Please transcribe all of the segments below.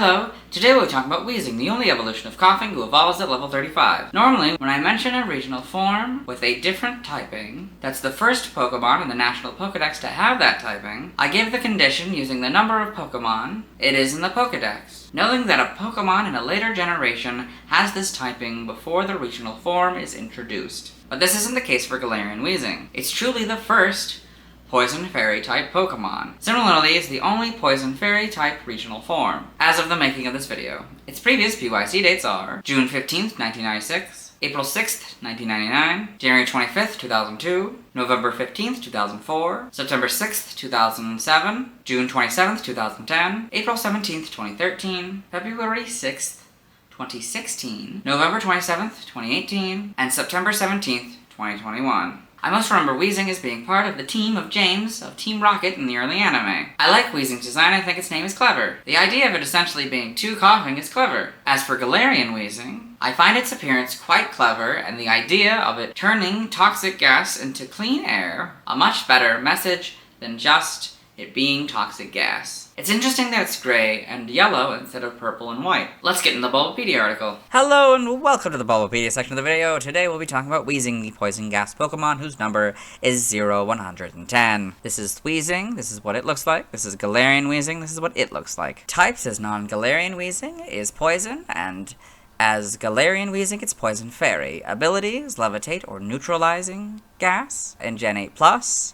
Hello, today we'll be talking about Weezing, the only evolution of coughing who evolves at level 35. Normally, when I mention a regional form with a different typing, that's the first Pokemon in the National Pokedex to have that typing, I give the condition using the number of Pokemon it is in the Pokedex, knowing that a Pokemon in a later generation has this typing before the regional form is introduced. But this isn't the case for Galarian Weezing. It's truly the first Poison Fairy type Pokemon. Similarly, it's the only Poison Fairy type regional form, as of the making of this video. Its previous PYC dates are June 15th, 1996, April 6th, 1999, January 25th, 2002, November 15th, 2004, September 6th, 2007, June 27th, 2010, April 17th, 2013, February 6th, 2016, November 27th, 2018, and September 17th, 2021. I most remember Weezing as being part of the team of James of Team Rocket in the early anime. I like Weezing's design, I think its name is clever. The idea of it essentially being two coughing is clever. As for Galarian Weezing, I find its appearance quite clever, and the idea of it turning toxic gas into clean air a much better message than just it being toxic gas. It's interesting that it's gray and yellow instead of purple and white. Let's get in the Bulbapedia article. Hello and welcome to the Bulbapedia section of the video. Today we'll be talking about Weezing, the poison gas Pokemon whose number is 0110. This is Weezing, this is what it looks like. This is Galarian Weezing, this is what it looks like. Types as non-Galarian Weezing is poison, and as Galarian Weezing, it's Poison Fairy. Abilities, levitate or neutralizing gas, and Gen 8+.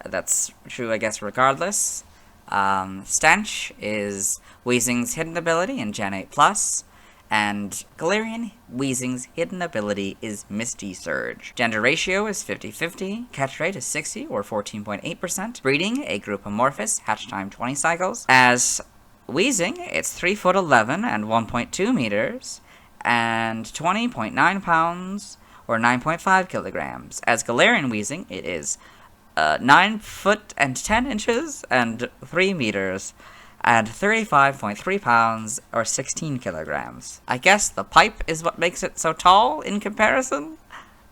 That's true, I guess, regardless. Stench is Weezing's hidden ability in Gen 8+, and Galarian Weezing's hidden ability is Misty Surge. Gender ratio is 50-50, catch rate is 60 or 14.8%, breeding a group Amorphous, hatch time 20 cycles. As Weezing, it's 3'11" and 1.2 meters, and 20.9 pounds or 9.5 kilograms. As Galarian Weezing, it is 9 foot and 10 inches and 3 meters and 35.3 pounds or 16 kilograms. I guess the pipe is what makes it so tall in comparison?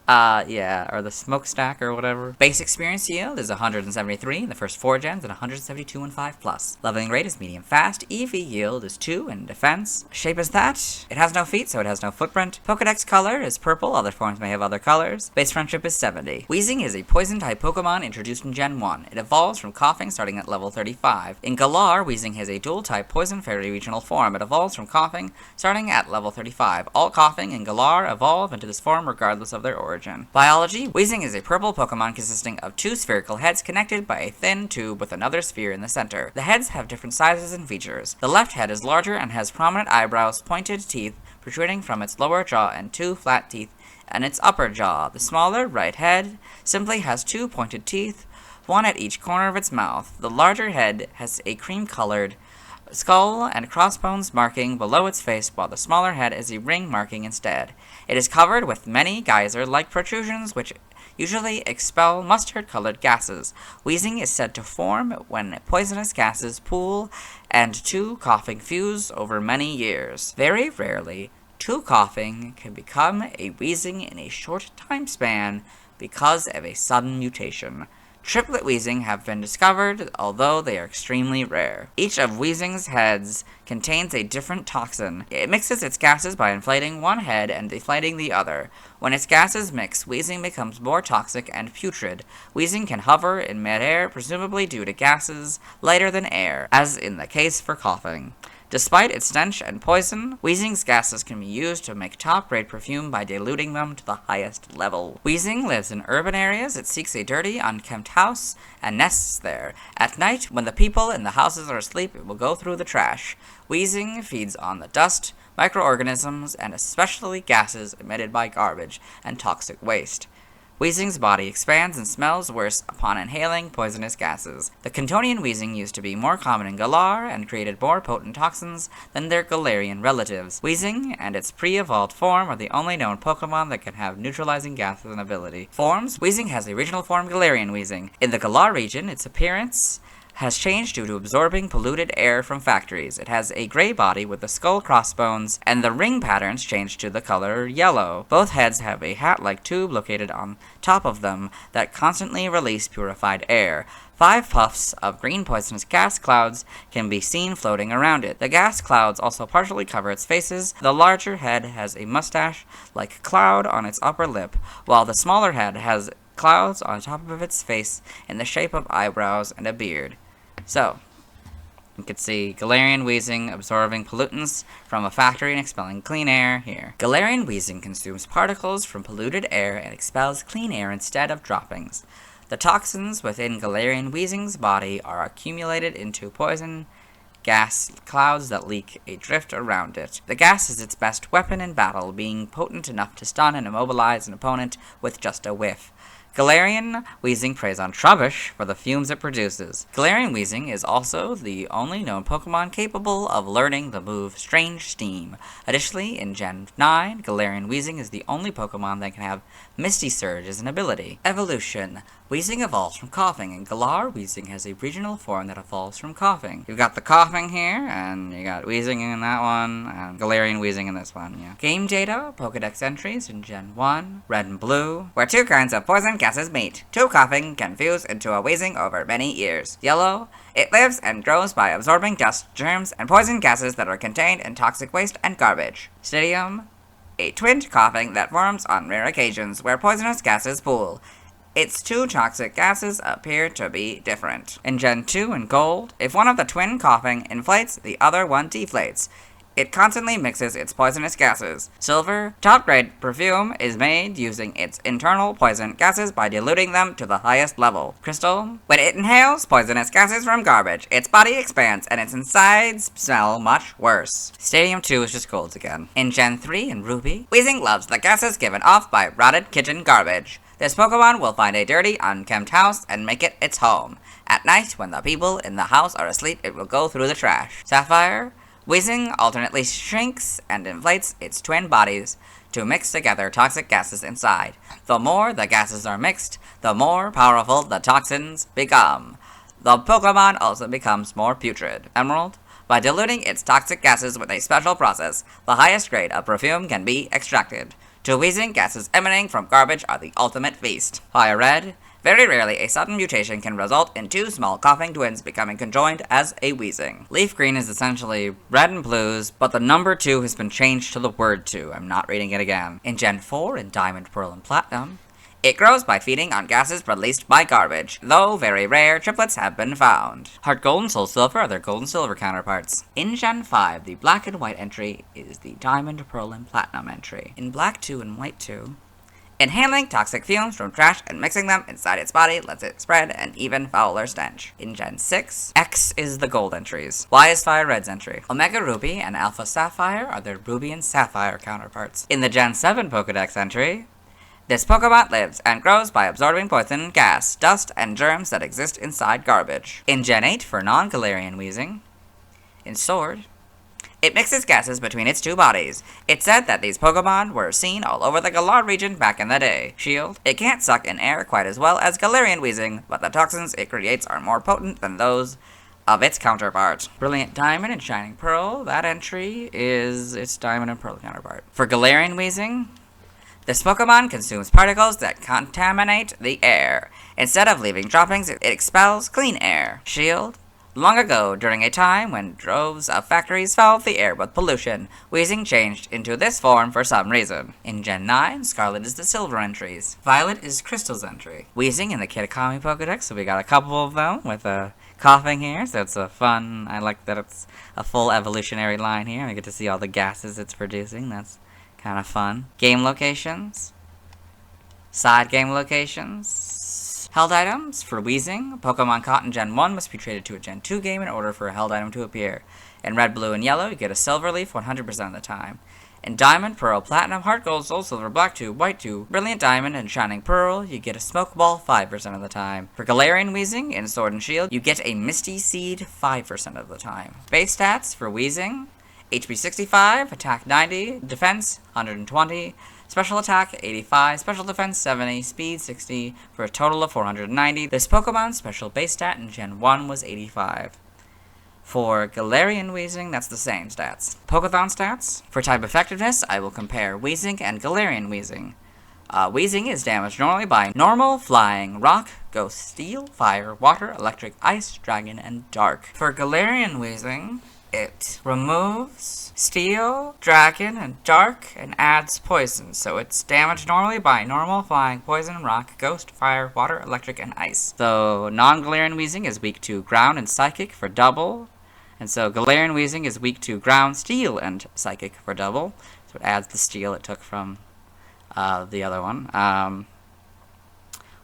Yeah, or the smokestack or whatever. Base experience yield is 173 in the first 4 gens and 172 in 5+. Leveling rate is medium fast. EV yield is 2 in defense. Shape is that. It has no feet, so it has no footprint. Pokedex color is purple, other forms may have other colors. Base friendship is 70. Weezing is a poison type Pokemon introduced in Gen 1. It evolves from coughing starting at level 35. In Galar, Weezing has a dual type Poison Fairy regional form. It evolves from coughing starting at level 35. All coughing in Galar evolve into this form regardless of their origin. Biology. Weezing is a purple Pokemon consisting of 2 spherical heads connected by a thin tube with another sphere in the center. The heads have different sizes and features. The left head is larger and has prominent eyebrows, pointed teeth protruding from its lower jaw, and 2 flat teeth in its upper jaw. The smaller right head simply has 2 pointed teeth, one at each corner of its mouth. The larger head has a cream-colored skull and crossbones marking below its face, while the smaller head is a ring marking instead. It is covered with many geyser-like protrusions which usually expel mustard-colored gases. Weezing is said to form when poisonous gases pool and 2 coughing fuse over many years. Very rarely, 2 coughing can become a Weezing in a short time span because of a sudden mutation. Triplet Weezing have been discovered, although they are extremely rare. Each of Weezing's heads contains a different toxin. It mixes its gases by inflating one head and deflating the other. When its gases mix, Weezing becomes more toxic and putrid. Weezing can hover in midair, presumably due to gases lighter than air, as in the case for coughing. Despite its stench and poison, Weezing's gases can be used to make top-grade perfume by diluting them to the highest level. Weezing lives in urban areas. It seeks a dirty, unkempt house and nests there. At night, when the people in the houses are asleep, it will go through the trash. Weezing feeds on the dust, microorganisms, and especially gases emitted by garbage and toxic waste. Weezing's body expands and smells worse upon inhaling poisonous gases. The Cantonian Weezing used to be more common in Galar and created more potent toxins than their Galarian relatives. Weezing and its pre-evolved form are the only known Pokemon that can have neutralizing gases and ability. Forms. Weezing has a regional form Galarian Weezing. In the Galar region, its appearance has changed due to absorbing polluted air from factories. It has a gray body with the skull crossbones, and the ring patterns changed to the color yellow. Both heads have a hat-like tube located on top of them that constantly release purified air. 5 puffs of green poisonous gas clouds can be seen floating around it. The gas clouds also partially cover its faces. The larger head has a mustache-like cloud on its upper lip, while the smaller head has clouds on top of its face in the shape of eyebrows and a beard. So, you can see Galarian Weezing absorbing pollutants from a factory and expelling clean air here. Galarian Weezing consumes particles from polluted air and expels clean air instead of droppings. The toxins within Galarian Weezing's body are accumulated into poison gas clouds that leak a drift around it. The gas is its best weapon in battle, being potent enough to stun and immobilize an opponent with just a whiff. Galarian Weezing preys on Trubbish for the fumes it produces. Galarian Weezing is also the only known Pokemon capable of learning the move Strange Steam. Additionally, in Gen 9, Galarian Weezing is the only Pokemon that can have Misty Surge as an ability. Evolution. Weezing evolves from Coughing, and Galar Weezing has a regional form that evolves from Coughing. You've got the Coughing here, and you got Weezing in that one, and Galarian Weezing in this one, yeah. Game data, Pokedex entries in Gen 1, Red and Blue, where 2 kinds of poison gases meet. 2 Coughing can fuse into a Weezing over many years. Yellow, it lives and grows by absorbing dust, germs, and poison gases that are contained in toxic waste and garbage. Stadium, a twinned Coughing that forms on rare occasions where poisonous gases pool. Its 2 toxic gases appear to be different. In Gen 2 and Gold, if one of the twin Coughing inflates, the other one deflates. It constantly mixes its poisonous gases. Silver, top-grade perfume is made using its internal poison gases by diluting them to the highest level. Crystal, when it inhales poisonous gases from garbage, its body expands and its insides smell much worse. Stadium 2 is just Gold again. In Gen 3 and Ruby, Weezing loves the gases given off by rotted kitchen garbage. This Pokemon will find a dirty, unkempt house and make it its home. At night, when the people in the house are asleep, it will go through the trash. Sapphire, Weezing alternately shrinks and inflates its twin bodies to mix together toxic gases inside. The more the gases are mixed, the more powerful the toxins become. The Pokemon also becomes more putrid. Emerald, by diluting its toxic gases with a special process, the highest grade of perfume can be extracted. To Weezing, gases emanating from garbage are the ultimate feast. Fire Red, very rarely a sudden mutation can result in 2 small Coughing twins becoming conjoined as a Weezing. Leaf Green is essentially Red and Blues, but the number 2 has been changed to the word 2. I'm not reading it again. In Gen 4 and Diamond, Pearl, and Platinum, it grows by feeding on gases released by garbage, though very rare triplets have been found. Heart Gold and Soul Silver are their Gold and Silver counterparts. In Gen 5, the Black and White entry is the Diamond, Pearl, and Platinum entry. In Black 2 and White 2, inhaling toxic fumes from trash and mixing them inside its body lets it spread an even fouler stench. In Gen 6, X is the Gold entries. Y is Fire Red's entry. Omega Ruby and Alpha Sapphire are their Ruby and Sapphire counterparts. In the Gen 7 Pokedex entry, this Pokemon lives and grows by absorbing poison, gas, dust, and germs that exist inside garbage. In Gen 8 for non-Galarian Weezing, in Sword, it mixes gases between its 2 bodies. It's said that these Pokemon were seen all over the Galar region back in the day. Shield, it can't suck in air quite as well as Galarian Weezing, but the toxins it creates are more potent than those of its counterpart. Brilliant Diamond and Shining Pearl, that entry is its Diamond and Pearl counterpart. For Galarian Weezing, this Pokemon consumes particles that contaminate the air. Instead of leaving droppings, it expels clean air. Shield, long ago, during a time when droves of factories filled the air with pollution, Weezing changed into this form for some reason. In Gen 9, Scarlet is the Silver entries. Violet is Crystal's entry. Weezing in the Kitakami Pokedex, so we got a couple of them with a Coughing here, so it's a fun, I like that it's a full evolutionary line here. I get to see all the gases it's producing, that's kind of fun. Game locations. Side game locations. Held items for Weezing. Pokemon caught in Gen 1 must be traded to a Gen 2 game in order for a held item to appear. In Red, Blue, and Yellow, you get a Silver Leaf 100% of the time. In Diamond, Pearl, Platinum, Heart Gold, Soul Silver, Black 2, White 2, Brilliant Diamond, and Shining Pearl, you get a Smoke Ball 5% of the time. For Galarian Weezing, in Sword and Shield, you get a Misty Seed 5% of the time. Base stats for Weezing: HP 65, Attack 90, Defense 120, Special attack 85, special defense 70, speed 60, for a total of 490. This Pokemon's special base stat in Gen 1 was 85. For Galarian Weezing, that's the same stats. Pokéthon stats. For type effectiveness, I will compare Weezing and Galarian Weezing. Weezing is damaged normally by normal, flying, rock, ghost, steel, fire, water, electric, ice, dragon, and dark. For Galarian Weezing, it removes steel, dragon, and dark, and adds poison. So it's damaged normally by normal, flying, poison, rock, ghost, fire, water, electric, and ice. So non-Galarian Weezing is weak to ground and psychic for double. And so Galarian Weezing is weak to ground, steel, and psychic for double. So it adds the steel it took from the other one.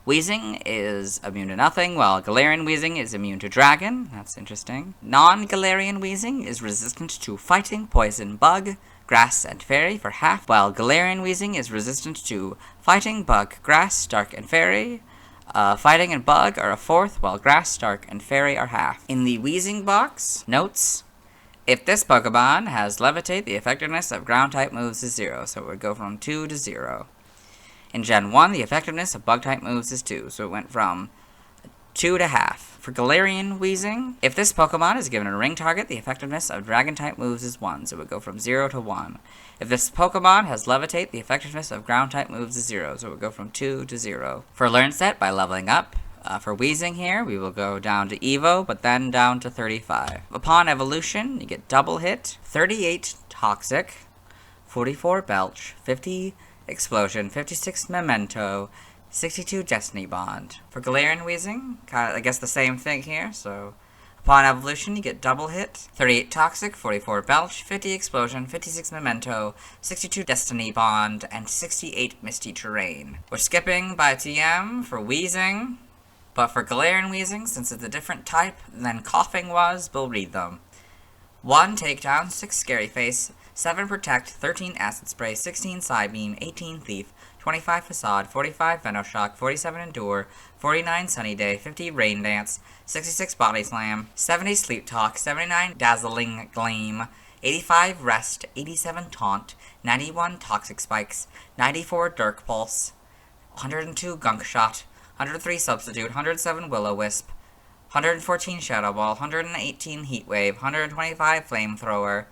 Weezing is immune to nothing, while Galarian Weezing is immune to dragon. That's interesting. Non-Galarian Weezing is resistant to fighting, poison, bug, grass, and fairy for half, while Galarian Weezing is resistant to fighting, bug, grass, dark, and fairy. Fighting and bug are a fourth, while grass, dark, and fairy are half. In the Weezing box, notes: if this Pokemon has Levitate, the effectiveness of ground-type moves is 0, so it would go from 2 to 0. In Gen 1, the effectiveness of bug-type moves is 2, so it went from 2 to half. For Galarian Weezing, if this Pokemon is given a ring target, the effectiveness of dragon-type moves is 1, so it would go from 0 to 1. If this Pokemon has Levitate, the effectiveness of ground-type moves is 0, so it would go from 2 to 0. For Learn Set, by leveling up, for Weezing here, we will go down to Evo, but then down to 35. Upon evolution, you get double hit, 38 Toxic, 44 Belch, 50 Explosion, 56 Memento, 62 Destiny Bond. For Galarian Weezing, I guess the same thing here, so upon evolution, you get double hit, 38 Toxic, 44 Belch, 50 Explosion, 56 Memento, 62 Destiny Bond, and 68 Misty Terrain. We're skipping by TM for Weezing. But for Galarian Weezing, since it's a different type than Coughing was, we'll read them. 1 Takedown, 6 Scary Face, 7 Protect, 13 Acid Spray, 16 Psybeam, 18 Thief, 25 Facade, 45 Venoshock, 47 Endure, 49 Sunny Day, 50 Rain Dance, 66 Body Slam, 70 Sleep Talk, 79 Dazzling Gleam, 85 Rest, 87 Taunt, 91 Toxic Spikes, 94 Dark Pulse, 102 Gunk Shot, 103 Substitute, 107 Will-O-Wisp, 114 Shadow Ball, 118 Heat Wave, 125 Flamethrower,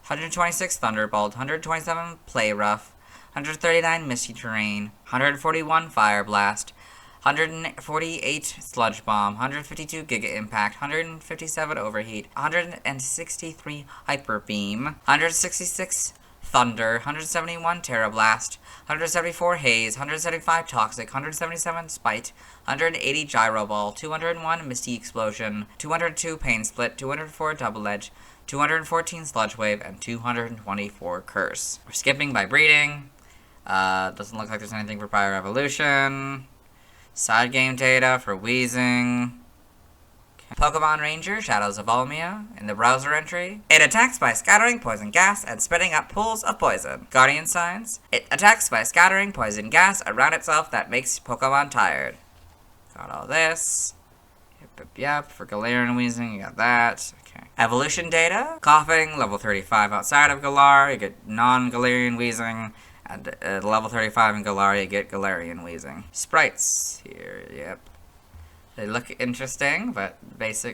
126 Thunderbolt, 127 Play Rough, 139 Misty Terrain, 141 Fire Blast, 148 Sludge Bomb, 152 Giga Impact, 157 Overheat, 163 Hyper Beam, 166 Thunder, 171 Terra Blast, 174 Haze, 175 Toxic, 177 Spite, 180 Gyro Ball, 201 Misty Explosion, 202 Pain Split, 204 Double Edge, 214 Sludge Wave, and 224 Curse. We're skipping by breeding. Doesn't look like there's anything for Prior Evolution. Side game data for Weezing. Pokemon Ranger, Shadows of Volmia, in the browser entry. It attacks by scattering poison gas and spitting up pools of poison. Guardian Signs. It attacks by scattering poison gas around itself that makes Pokemon tired. Got all this. Yep. For Galarian Weezing, you got that. Okay. Evolution data. Coughing, level 35 outside of Galar. You get non-Galarian Weezing. And level 35 in Galar, you get Galarian Weezing. Sprites here, yep. They look interesting, but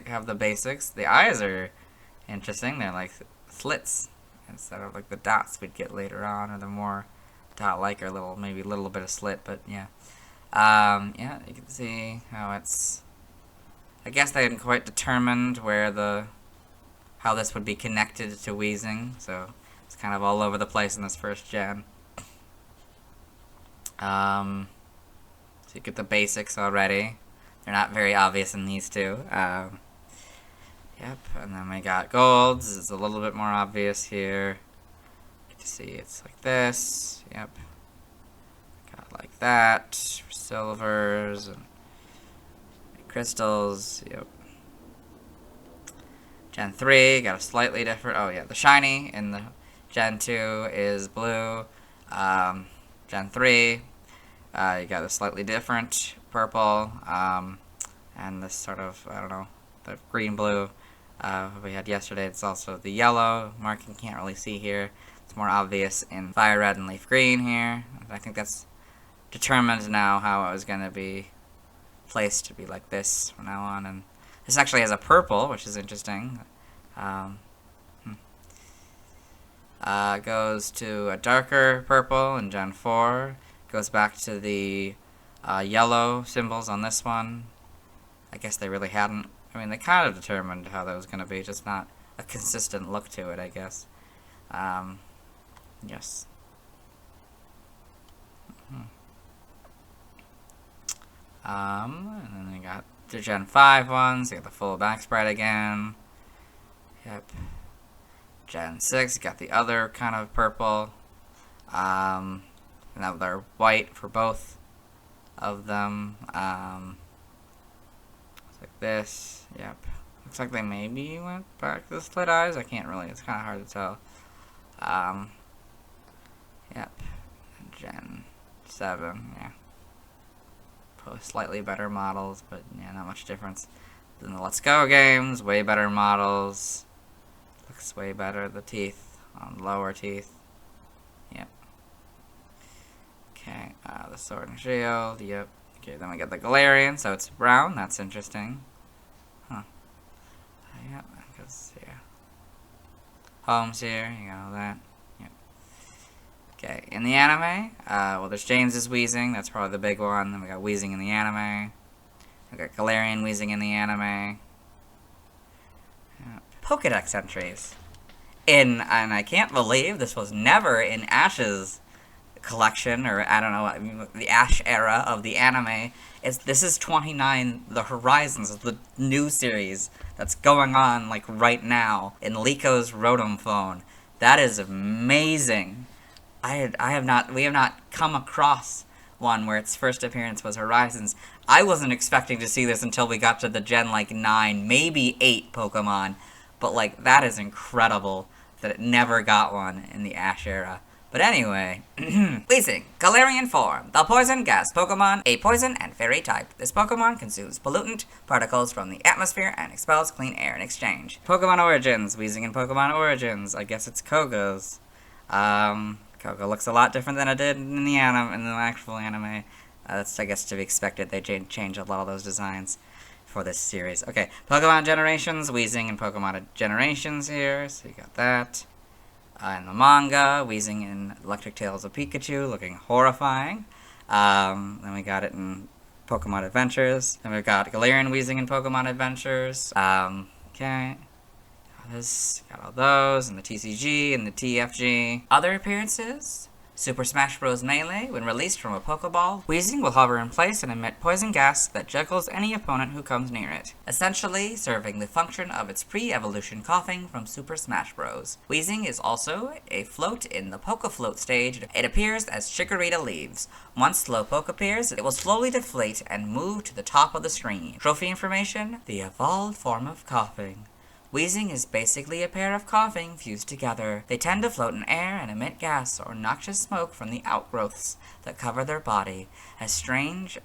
have the basics. The eyes are interesting. They're like slits instead of like the dots we'd get later on, or the more dot-like or maybe a little bit of slit. But yeah, yeah, you can see how it's. I guess they hadn't quite determined how this would be connected to Weezing, so it's kind of all over the place in this first gen. So you get the basics already. They're not very obvious in these two. Yep, and then we got golds. It's a little bit more obvious here. Get to see it's like this. Yep. Got like that. Silvers and crystals. Yep. Gen 3 got a slightly different. Oh yeah, the shiny in the Gen 2 is blue. Gen 3, you got a slightly different purple, and this sort of, I don't know, the green-blue we had yesterday. It's also the yellow marking, can't really see here. It's It's more obvious in Fire Red and Leaf Green here. I think that's determined now how it was going to be placed to be like this from now on. And this actually has a purple, which is interesting. Goes to a darker purple in Gen 4. Goes back to the yellow symbols on this one. I guess they really hadn't. I mean, they kind of determined how that was going to be, just not a consistent look to it, I guess. Yes. And then you got the Gen 5 ones. You got the full back sprite again. Yep. Gen 6, you got the other kind of purple. And now they're white for both of them. It's like this. Yep. Looks like they maybe went back to the slit eyes. I can't really. It's kind of hard to tell. Yep. Gen 7, yeah. Probably slightly better models, but yeah, not much difference. Then the Let's Go games, way better models. Looks way better. The teeth on lower teeth. Yep. Okay, the Sword and Shield, yep. Okay, then we got the Galarian, so it's brown. That's interesting. Huh. Yep, because, yeah. Homes here, you got all that. Yep. Okay, in the anime, well, there's James's Weezing. That's probably the big one. Then we got Weezing in the anime. We got Galarian Weezing in the anime. Yep. Pokédex entries. And I can't believe this was never in Ash's collection, or I don't know, I mean, the Ash era of the anime. This is 29, the Horizons, the new series that's going on, like, right now in Lico's Rotom phone. That is amazing. we have not come across one where its first appearance was Horizons. I wasn't expecting to see this until we got to the Gen, like, 9, maybe 8 Pokemon. But, like, that is incredible that it never got one in the Ash era. But anyway, Weezing, Galarian form, the poison gas Pokemon, a poison and fairy type. This Pokemon consumes pollutant particles from the atmosphere and expels clean air in exchange. Pokemon Origins, Weezing in Pokemon Origins. I guess it's Koga's. Koga looks a lot different than it did in the actual anime. That's, I guess, to be expected. They changed a lot of those designs for this series. Okay, Pokemon Generations, Weezing in Pokemon Generations here, so you got that. In the manga, Weezing in Electric Tales of Pikachu, looking horrifying. Then we got it in Pokemon Adventures. Then we've got Galarian Weezing in Pokemon Adventures. Okay. Got all those, and the TCG, and the TFG. Other appearances? Super Smash Bros. Melee, when released from a Pokeball, Weezing will hover in place and emit poison gas that juggles any opponent who comes near it, essentially serving the function of its pre-evolution coughing from Super Smash Bros. Weezing is also a float in the Poke-Float stage. It appears as Chikorita leaves. Once Slowpoke appears, it will slowly deflate and move to the top of the screen. Trophy information: the evolved form of coughing. Weezing is basically a pair of coughing fused together. They tend to float in air and emit gas or noxious smoke from the outgrowths that cover their body. As strange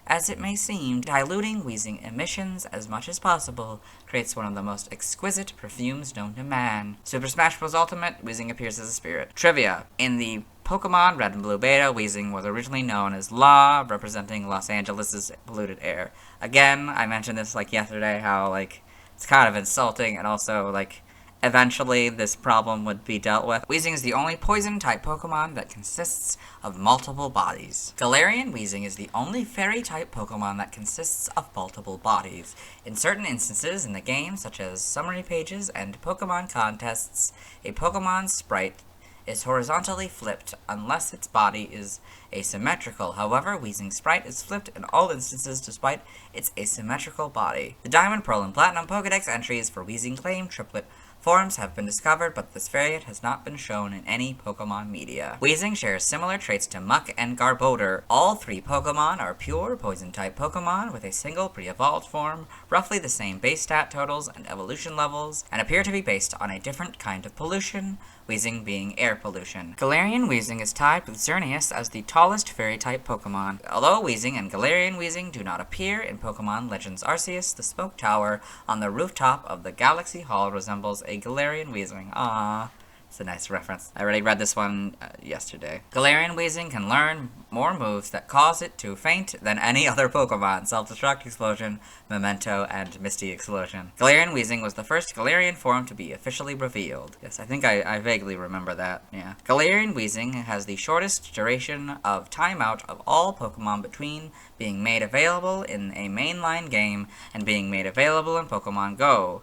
as it may seem, diluting Weezing emissions as much as possible creates one of the most exquisite perfumes known to man. Super Smash Bros. Ultimate, Weezing appears as a spirit. Trivia: in the Pokemon Red and Blue Beta, Weezing was originally known as La, representing Los Angeles' polluted air. Again, I mentioned this, like, yesterday, how, like, it's kind of insulting, and also, like, eventually this problem would be dealt with. Weezing is the only poison-type Pokemon that consists of multiple bodies. Galarian Weezing is the only fairy-type Pokemon that consists of multiple bodies. In certain instances in the game, such as summary pages and Pokemon contests, a Pokemon sprite is horizontally flipped unless its body is asymmetrical. However, Weezing's sprite is flipped in all instances despite its asymmetrical body. The Diamond, Pearl, and Platinum Pokedex entries for Weezing claim triplet forms have been discovered, but this variant has not been shown in any Pokemon media. Weezing shares similar traits to Muck and Garbodor. All three Pokemon are pure Poison-type Pokemon with a single pre-evolved form, roughly the same base stat totals and evolution levels, and appear to be based on a different kind of pollution, Weezing being air pollution. Galarian Weezing is tied with Xerneas as the tallest fairy-type Pokemon. Although Weezing and Galarian Weezing do not appear in Pokemon Legends Arceus, the Smoke Tower on the rooftop of the Galaxy Hall resembles a Galarian Weezing. Aww. It's a nice reference. I already read this one yesterday. Galarian Weezing can learn more moves that cause it to faint than any other Pokemon. Self-Destruct, Explosion, Memento, and Misty Explosion. Galarian Weezing was the first Galarian form to be officially revealed. Yes, I think I vaguely remember that. Yeah. Galarian Weezing has the shortest duration of timeout of all Pokemon between being made available in a mainline game and being made available in Pokemon Go.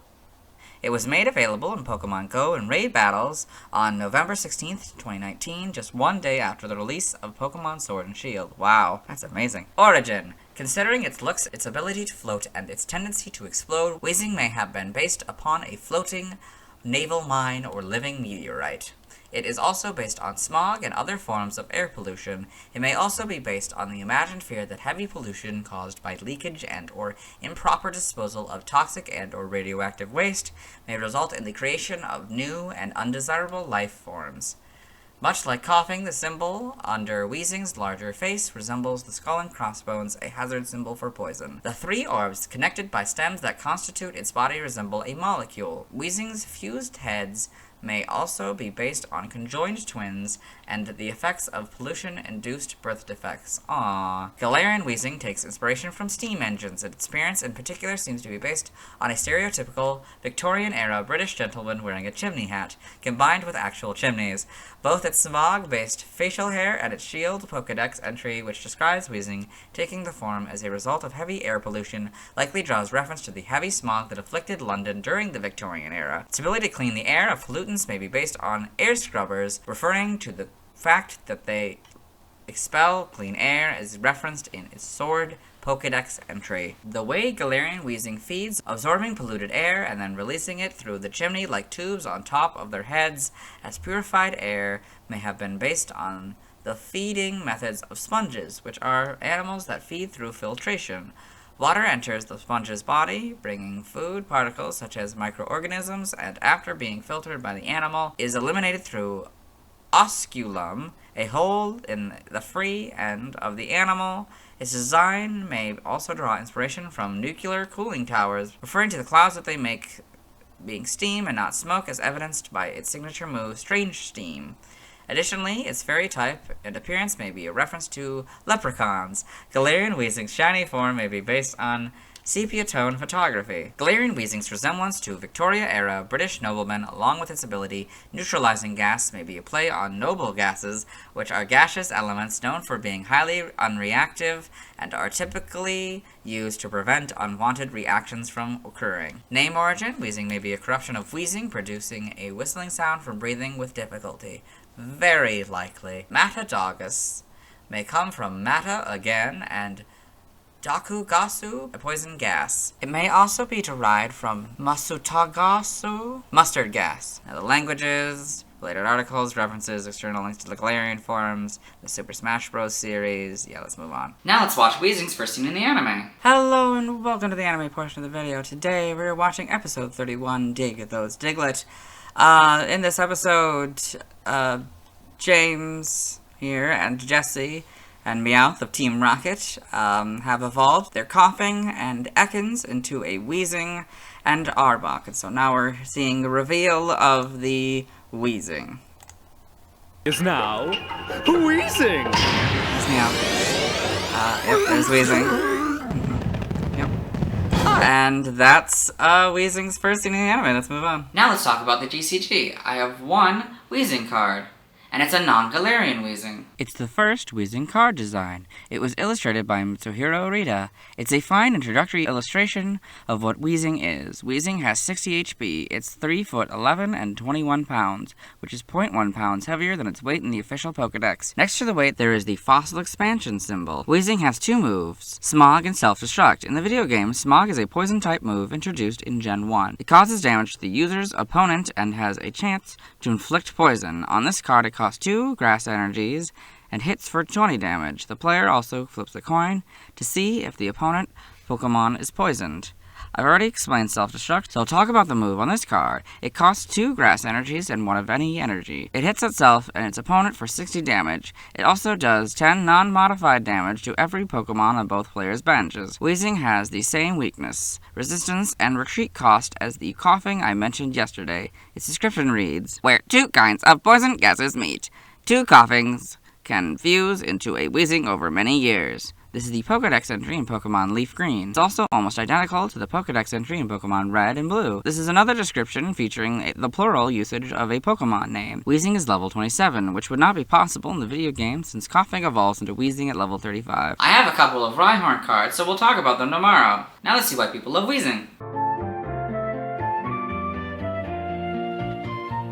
It was made available in Pokemon Go and raid battles on November 16th, 2019, just one day after the release of Pokemon Sword and Shield. Wow, that's amazing. Origin. Considering its looks, its ability to float, and its tendency to explode, Weezing may have been based upon a floating naval mine or living meteorite. It is also based on smog and other forms of air pollution. It may also be based on the imagined fear that heavy pollution caused by leakage and or improper disposal of toxic and or radioactive waste may result in the creation of new and undesirable life forms. Much like coughing, the symbol under Weezing's larger face resembles the skull and crossbones, a hazard symbol for poison. The three orbs, connected by stems that constitute its body, resemble a molecule. Weezing's fused heads may also be based on conjoined twins and the effects of pollution-induced birth defects. Aww. Galarian Weezing takes inspiration from steam engines. Its appearance in particular seems to be based on a stereotypical Victorian-era British gentleman wearing a chimney hat, combined with actual chimneys. Both its smog-based facial hair and its shield Pokédex entry, which describes Weezing taking the form as a result of heavy air pollution, likely draws reference to the heavy smog that afflicted London during the Victorian era. Its ability to clean the air of pollutants may be based on air scrubbers, referring to the fact that they expel clean air as referenced in its Sword Pokédex entry. The way Galarian Weezing feeds, absorbing polluted air and then releasing it through the chimney like tubes on top of their heads as purified air, may have been based on the feeding methods of sponges, which are animals that feed through filtration. Water enters the sponge's body, bringing food particles such as microorganisms, and after being filtered by the animal, is eliminated through osculum, a hole in the free end of the animal. Its design may also draw inspiration from nuclear cooling towers, referring to the clouds that they make being steam and not smoke, as evidenced by its signature move, Strange Steam. Additionally, its fairy type and appearance may be a reference to leprechauns. Galarian Weezing's shiny form may be based on sepia tone photography. Galarian Weezing's resemblance to Victoria-era British noblemen, along with its ability neutralizing gas, may be a play on noble gases, which are gaseous elements known for being highly unreactive and are typically used to prevent unwanted reactions from occurring. Name origin: Weezing may be a corruption of wheezing, producing a whistling sound from breathing with difficulty. Very likely. Matadogus may come from mata again and dakugasu, a poison gas. It may also be derived from masutagasu, mustard gas. Now the languages, related articles, references, external links to the Galarian forums, the Super Smash Bros. Series. Yeah, let's move on. Now let's watch Weezing's first scene in the anime. Hello and welcome to the anime portion of the video. Today we're watching episode 31, Dig Those Diglett. In this episode, James here and Jesse and Meowth of Team Rocket have evolved their Coughing and Ekans into a Weezing and Arbok. And so now we're seeing the reveal of the Weezing. Is now Weezing! There's Meowth. Yep, there's Weezing. And that's Weezing's first scene in the anime. Let's move on. Now let's talk about the GCG. I have one Weezing card, and it's a non-Galarian Weezing. It's the first Weezing card design. It was illustrated by Mitsuhiro Rita. It's a fine introductory illustration of what Weezing is. Weezing has 60 HP. It's 3 foot 11 and 21 pounds, which is 0.1 pounds heavier than its weight in the official Pokédex. Next to the weight, there is the fossil expansion symbol. Weezing has two moves, Smog and Self-Destruct. In the video game, Smog is a poison-type move introduced in Gen 1. It causes damage to the user's opponent and has a chance to inflict poison. On this card, it costs 2 grass energies and hits for 20 damage. The player also flips a coin to see if the opponent Pokemon is poisoned. I've already explained self-destruct, so I'll talk about the move on this card. It costs 2 grass energies and 1 of any energy. It hits itself and its opponent for 60 damage. It also does 10 non-modified damage to every Pokemon on both players' benches. Weezing has the same weakness, resistance, and retreat cost as the coughing I mentioned yesterday. Its description reads, where 2 kinds of poison gases meet. 2 coughings can fuse into a Weezing over many years. This is the Pokedex entry in Pokemon Leaf Green. It's also almost identical to the Pokedex entry in Pokemon Red and Blue. This is another description featuring the plural usage of a Pokemon name. Weezing is level 27, which would not be possible in the video game since Coughing evolves into Weezing at level 35. I have a couple of Rhyhorn cards, so we'll talk about them tomorrow. Now let's see why people love Weezing.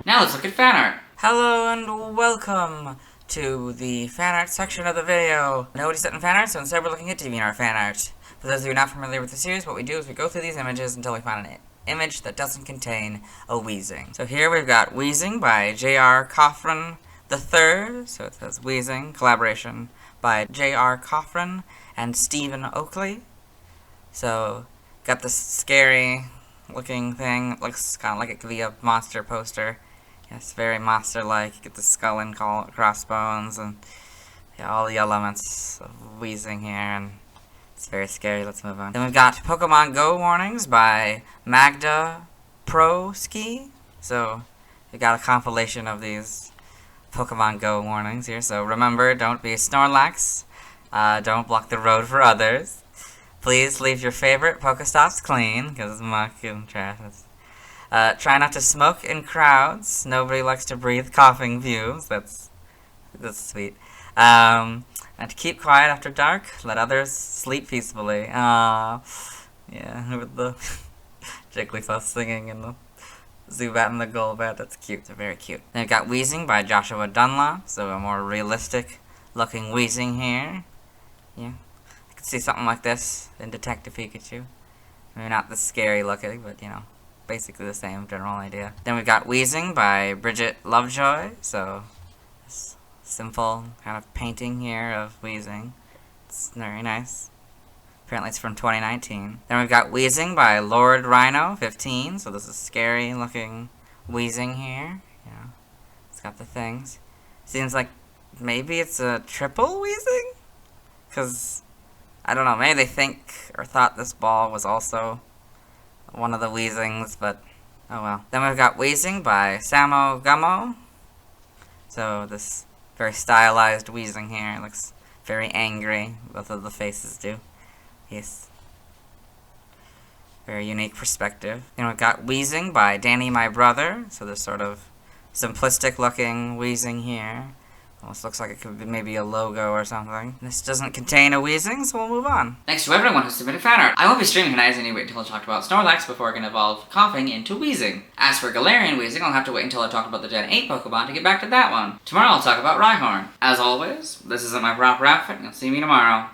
Now let's look at fan art. Hello and welcome to the fan art section of the video. Nobody's set in fan art, so instead we're looking at DeviantArt fan art. For those of you not familiar with the series, what we do is we go through these images until we find an image that doesn't contain a Weezing. So here we've got Weezing by J.R. Coffran III, so it says Weezing, collaboration by J.R. Coffran and Stephen Oakley. So, got this scary looking thing. It looks kind of like it could be a monster poster. Yes, very monster-like. You get the skull and crossbones and yeah, all the elements of Weezing here, and it's very scary. Let's move on. Then we've got Pokemon Go warnings by Magda Pro-Ski. So we got a compilation of these Pokemon Go warnings here. So remember, don't be a Snorlax. Don't block the road for others. Please leave your favorite Pokestops clean, because muck and trash. Try not to smoke in crowds. Nobody likes to breathe coughing fumes. That's sweet. And to keep quiet after dark. Let others sleep peacefully. Yeah, with the Jigglypuff singing and the Zubat and the Golbat. That's cute. They're very cute. Then we've got Weezing by Joshua Dunlop. So a more realistic looking Weezing here. Yeah, I could see something like this in Detective Pikachu. Maybe not the scary looking, but you know, basically the same general idea. Then we've got Weezing by Bridget Lovejoy. So, this simple kind of painting here of Weezing. It's very nice. Apparently it's from 2019. Then we've got Weezing by Lord Rhino 15. So this is scary looking Weezing here. Yeah, it's got the things. Seems like maybe it's a triple Weezing? Because, I don't know, maybe they think or thought this ball was also one of the Weezings, but oh well. Then we've got Weezing by Samo Gummo. So this very stylized Weezing here. It looks very angry. Both of the faces do. Yes. Very unique perspective. Then we've got Weezing by Danny My Brother. So this sort of simplistic looking Weezing here. Almost looks like it could be maybe a logo or something. This doesn't contain a Weezing, so we'll move on. Thanks to everyone who submitted fan art. I won't be streaming tonight as I need to wait until I talked about Snorlax before I can evolve Coughing into Weezing. As for Galarian Weezing, I'll have to wait until I talk about the Gen 8 Pokemon to get back to that one. Tomorrow I'll talk about Rhyhorn. As always, this isn't my proper outfit, and you'll see me tomorrow.